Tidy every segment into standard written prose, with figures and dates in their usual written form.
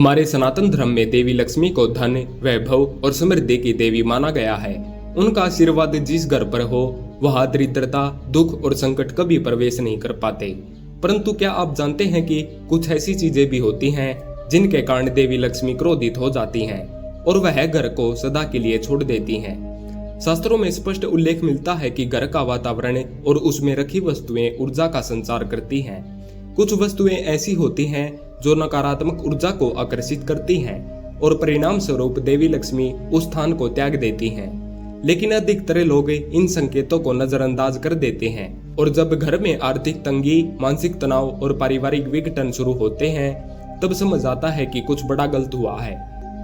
हमारे सनातन धर्म में देवी लक्ष्मी को धन, वैभव और समृद्धि की देवी माना गया है। उनका आशीर्वाद जिस घर पर हो वहां दरिद्रता, दुख और संकट कभी प्रवेश नहीं कर पाते। परंतु क्या आप जानते हैं कि कुछ ऐसी चीजें भी होती हैं जिनके कारण देवी लक्ष्मी क्रोधित हो जाती हैं और वह घर को सदा के लिए छोड़ देती हैं। शास्त्रों में स्पष्ट उल्लेख मिलता है कि घर का वातावरण और उसमें रखी वस्तुएं ऊर्जा का संचार करती हैं। कुछ वस्तुएं ऐसी होती हैं जो नकारात्मक ऊर्जा को आकर्षित करती हैं और परिणाम स्वरूप देवी लक्ष्मी उस स्थान को त्याग देती हैं। लेकिन अधिकतर लोग इन संकेतों को नजरअंदाज कर देते हैं और जब घर में आर्थिक तंगी, मानसिक तनाव और पारिवारिक विघटन शुरू होते हैं तब समझ आता है कि कुछ बड़ा गलत हुआ है,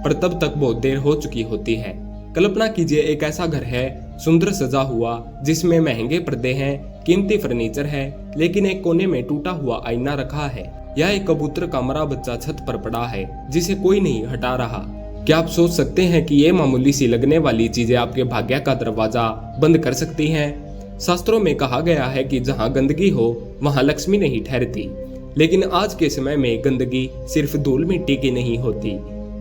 पर तब तक बहुत देर हो चुकी होती है। कल्पना कीजिए, एक ऐसा घर है, सुंदर सजा हुआ, जिसमें महंगे पर्दे हैं, कीमती फर्नीचर है, लेकिन एक कोने में टूटा हुआ आईना रखा है या एक कबूतर का मरा बच्चा छत पर पड़ा है जिसे कोई नहीं हटा रहा। क्या आप सोच सकते हैं कि ये मामूली सी लगने वाली चीजें आपके भाग्य का दरवाजा बंद कर सकती हैं? शास्त्रों में कहा गया है कि जहाँ गंदगी हो वहाँ लक्ष्मी नहीं ठहरती। लेकिन आज के समय में गंदगी सिर्फ धूल मिट्टी की नहीं होती,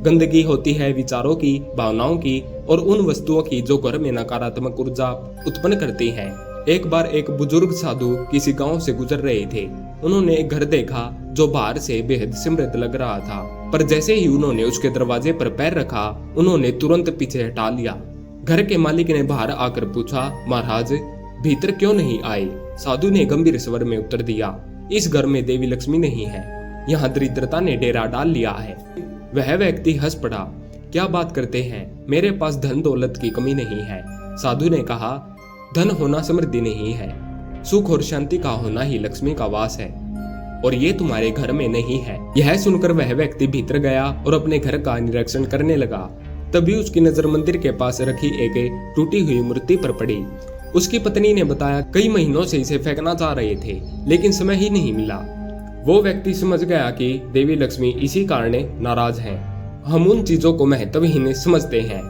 गंदगी होती है विचारों की, भावनाओं की और उन वस्तुओं की जो घर में नकारात्मक ऊर्जा उत्पन्न करती हैं। एक बार एक बुजुर्ग साधु किसी गांव से गुजर रहे थे। उन्होंने एक घर देखा जो बाहर से बेहद समृद्ध लग रहा था, पर जैसे ही उन्होंने उसके दरवाजे पर पैर रखा उन्होंने तुरंत पीछे हटा लिया। घर के मालिक ने बाहर आकर पूछा, महाराज भीतर क्यों नहीं आए? साधु ने गंभीर स्वर में उत्तर दिया, इस घर में देवी लक्ष्मी नहीं है, यहाँ दरिद्रता ने डेरा डाल लिया है। वह व्यक्ति हंस पड़ा, क्या बात करते हैं, मेरे पास धन दौलत की कमी नहीं है। साधु ने कहा, धन होना समृद्धि नहीं है, सुख और शांति का होना ही लक्ष्मी का वास है, और ये तुम्हारे घर में नहीं है। यह सुनकर वह व्यक्ति भीतर गया और अपने घर का निरीक्षण करने लगा। तभी उसकी नजर मंदिर के पास रखी एक टूटी हुई मूर्ति पर पड़ी। उसकी पत्नी ने बताया, कई महीनों से इसे फेंकना चाह रहे थे लेकिन समय ही नहीं मिला। वो व्यक्ति समझ गया कि देवी लक्ष्मी इसी कारण नाराज हैं। हम उन चीजों को महत्वहीन समझते हैं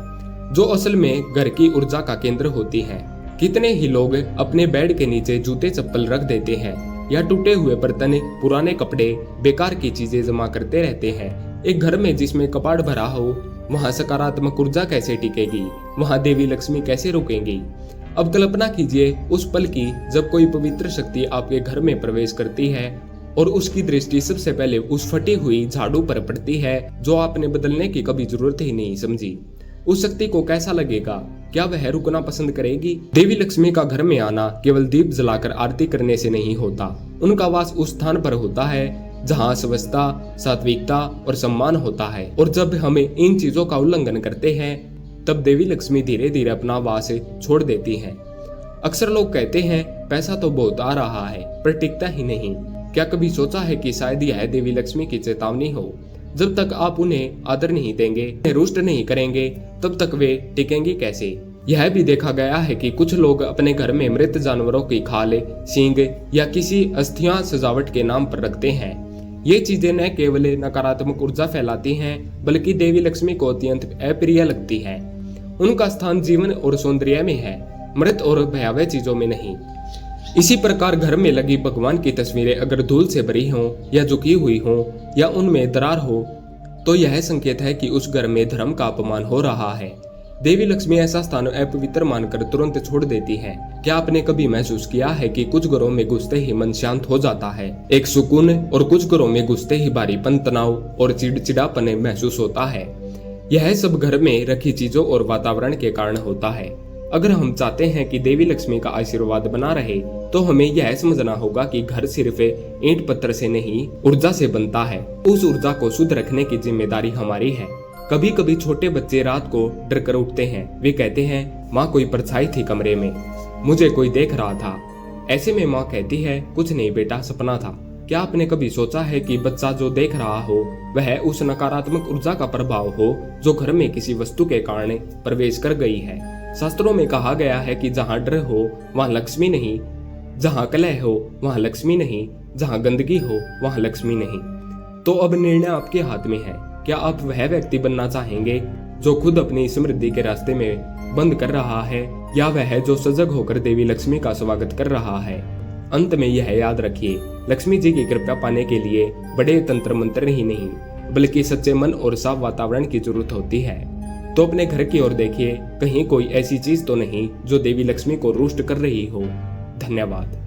जो असल में घर की ऊर्जा का केंद्र होती हैं। कितने ही लोग अपने बेड के नीचे जूते चप्पल रख देते हैं या टूटे हुए बर्तन, पुराने कपड़े, बेकार की चीजें जमा करते रहते हैं। एक घर में जिसमें कपाट भरा हो वहां सकारात्मक ऊर्जा कैसे टिकेगी, वहां देवी लक्ष्मी कैसे रुकेंगी? अब कल्पना कीजिए उस पल की जब कोई पवित्र शक्ति आपके घर में प्रवेश करती है और उसकी दृष्टि सबसे पहले उस फटी हुई झाड़ू पर पड़ती है जो आपने बदलने की कभी जरूरत ही नहीं समझी। उस शक्ति को कैसा लगेगा? क्या वह रुकना पसंद करेगी? देवी लक्ष्मी का घर में आना केवल दीप जलाकर आरती करने से नहीं होता। उनका वास उस स्थान पर होता है जहाँ स्वच्छता, सात्विकता और सम्मान होता है। और जब हम इन चीजों का उल्लंघन करते हैं तब देवी लक्ष्मी धीरे धीरे अपना वास छोड़ देती है। अक्सर लोग कहते हैं पैसा तो बहुत आ रहा है पर टिकता ही नहीं। क्या कभी सोचा है कि शायद यह देवी लक्ष्मी की चेतावनी हो? जब तक आप उन्हें आदर नहीं देंगे, रुष्ट नहीं करेंगे, तब तक वे टिकेंगी कैसे? यह भी देखा गया है कि कुछ लोग अपने घर में मृत जानवरों की खाल, सींग या किसी अस्थियां सजावट के नाम पर रखते हैं। ये चीजें न केवल नकारात्मक ऊर्जा फैलाती हैं बल्कि देवी लक्ष्मी को अत्यंत अप्रिय लगती है। उनका स्थान जीवन और सौंदर्य में है, मृत और भयावह चीजों में नहीं। इसी प्रकार घर में लगी भगवान की तस्वीरें अगर धूल से भरी हों या झुकी हुई हों या उनमें दरार हो तो यह संकेत है कि उस घर में धर्म का अपमान हो रहा है। देवी लक्ष्मी ऐसा स्थान अपवित्र मानकर तुरंत छोड़ देती है। क्या आपने कभी महसूस किया है कि कुछ घरों में घुसते ही मन शांत हो जाता है, एक सुकून, और कुछ घरों में घुसते ही भारीपन, तनाव और चिड़चिड़ापन महसूस होता है? यह सब घर में रखी चीजों और वातावरण के कारण होता है। अगर हम चाहते हैं कि देवी लक्ष्मी का आशीर्वाद बना रहे तो हमें यह समझना होगा कि घर सिर्फ ईंट पत्थर से नहीं, ऊर्जा से बनता है। उस ऊर्जा को शुद्ध रखने की जिम्मेदारी हमारी है। कभी कभी छोटे बच्चे रात को डर कर उठते हैं। वे कहते हैं, माँ कोई परछाई थी कमरे में, मुझे कोई देख रहा था। ऐसे में माँ कहती है, कुछ नहीं बेटा, सपना था। क्या आपने कभी सोचा है कि बच्चा जो देख रहा हो वह उस नकारात्मक ऊर्जा का प्रभाव हो जो घर में किसी वस्तु के कारण प्रवेश कर गई है? शास्त्रों में कहा गया है कि जहाँ डर हो वहाँ लक्ष्मी नहीं, जहाँ कलह हो वहाँ लक्ष्मी नहीं, जहाँ गंदगी हो वहाँ लक्ष्मी नहीं। तो अब निर्णय आपके हाथ में है। क्या आप वह व्यक्ति बनना चाहेंगे जो खुद अपनी समृद्धि के रास्ते में बंद कर रहा है, या वह जो सजग होकर देवी लक्ष्मी का स्वागत कर रहा है? अंत में यह याद रखिए, लक्ष्मी जी की कृपा पाने के लिए बड़े तंत्र मंत्र ही नहीं बल्कि सच्चे मन और साफ वातावरण की जरूरत होती है। तो अपने घर की ओर देखिए, कहीं कोई ऐसी चीज तो नहीं जो देवी लक्ष्मी को रुष्ट कर रही हो। धन्यवाद।